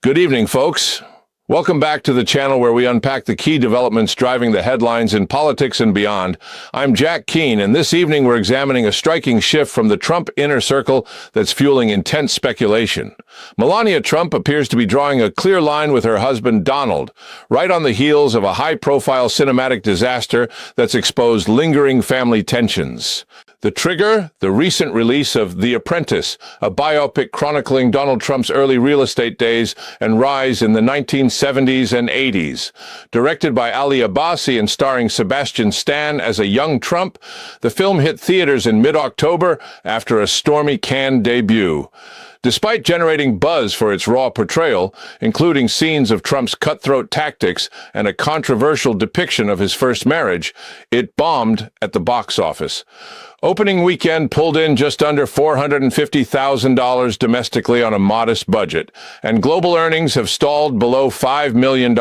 Good evening, folks. Welcome back to the channel where we unpack the key developments driving the headlines in politics and beyond. I'm Jack Keane, and this evening we're examining a striking shift from the Trump inner circle that's fueling intense speculation. Melania Trump appears to be drawing a clear line with her husband Donald, right on the heels of a high-profile cinematic disaster that's exposed lingering family tensions. The trigger, the recent release of The Apprentice, a biopic chronicling Donald Trump's early real estate days and rise in the 1970s and 80s. Directed by Ali Abbasi and starring Sebastian Stan as a young Trump, the film hit theaters in mid-October after a stormy Cannes debut. Despite generating buzz for its raw portrayal, including scenes of Trump's cutthroat tactics and a controversial depiction of his first marriage, it bombed at the box office. Opening weekend pulled in just under $450,000 domestically on a modest budget, and global earnings have stalled below $5 million.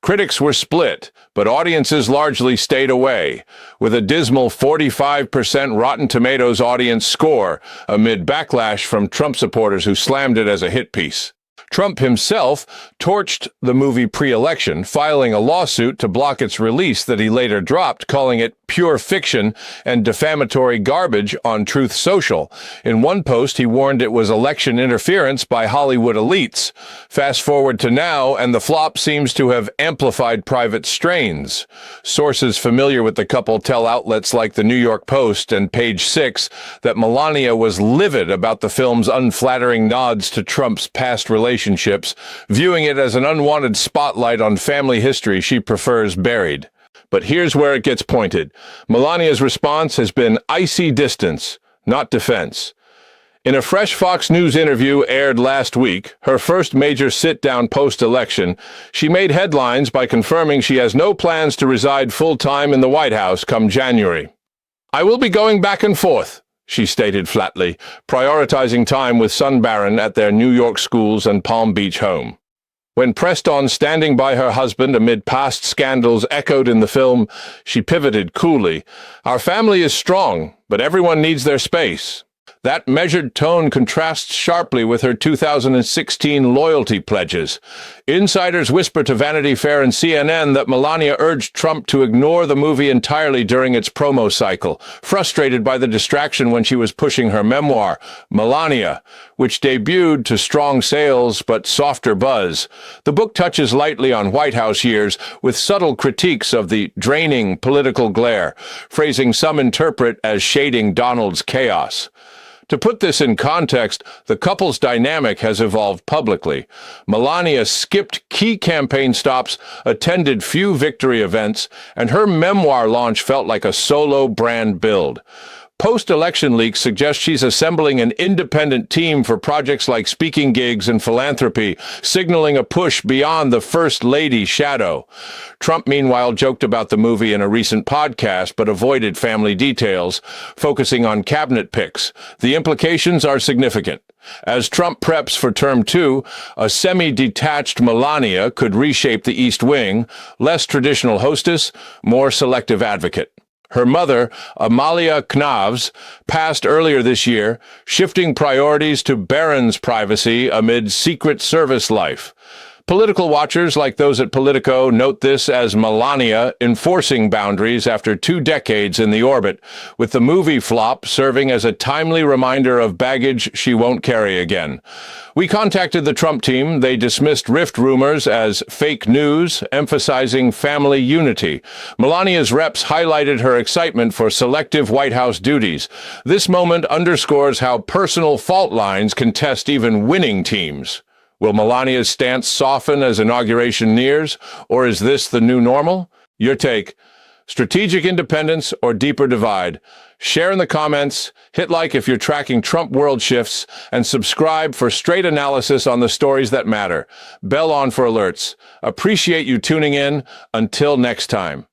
Critics were split, but audiences largely stayed away, with a dismal 45% Rotten Tomatoes audience score amid backlash from Trump supporters who slammed it as a hit piece. Trump himself torched the movie pre-election, filing a lawsuit to block its release that he later dropped, calling it pure fiction and defamatory garbage on Truth Social. In one post, he warned it was election interference by Hollywood elites. Fast forward to now, and the flop seems to have amplified private strains. Sources familiar with the couple tell outlets like the New York Post and Page Six that Melania was livid about the film's unflattering nods to Trump's past relationships, viewing it as an unwanted spotlight on family history she prefers buried. But here's where it gets pointed. Melania's response has been icy distance, not defense. In a fresh Fox News interview aired last week, her first major sit-down post-election, she made headlines by confirming she has no plans to reside full-time in the White House come January. "I will be going back and forth," she stated flatly, prioritizing time with son Barron at their New York schools and Palm Beach home. When pressed on standing by her husband amid past scandals echoed in the film, she pivoted coolly. "Our family is strong, but everyone needs their space." That measured tone contrasts sharply with her 2016 loyalty pledges. Insiders whisper to Vanity Fair and CNN that Melania urged Trump to ignore the movie entirely during its promo cycle, frustrated by the distraction when she was pushing her memoir, Melania, which debuted to strong sales but softer buzz. The book touches lightly on White House years, with subtle critiques of the draining political glare, phrasing some interpret as shading Donald's chaos. To put this in context, the couple's dynamic has evolved publicly. Melania skipped key campaign stops, attended few victory events, and her memoir launch felt like a solo brand build. Post-election leaks suggest she's assembling an independent team for projects like speaking gigs and philanthropy, signaling a push beyond the First Lady shadow. Trump, meanwhile, joked about the movie in a recent podcast, but avoided family details, focusing on cabinet picks. The implications are significant. As Trump preps for term 2, a semi-detached Melania could reshape the East Wing, less traditional hostess, more selective advocate. Her mother, Amalia Knavs, passed earlier this year, shifting priorities to Barron's privacy amid Secret Service life. Political watchers like those at Politico note this as Melania enforcing boundaries after 2 decades in the orbit, with the movie flop serving as a timely reminder of baggage she won't carry again. We contacted the Trump team. They dismissed rift rumors as fake news, emphasizing family unity. Melania's reps highlighted her excitement for selective White House duties. This moment underscores how personal fault lines can test even winning teams. Will Melania's stance soften as inauguration nears, or is this the new normal? Your take. Strategic independence or deeper divide? Share in the comments, hit like if you're tracking Trump world shifts, and subscribe for straight analysis on the stories that matter. Bell on for alerts. Appreciate you tuning in. Until next time.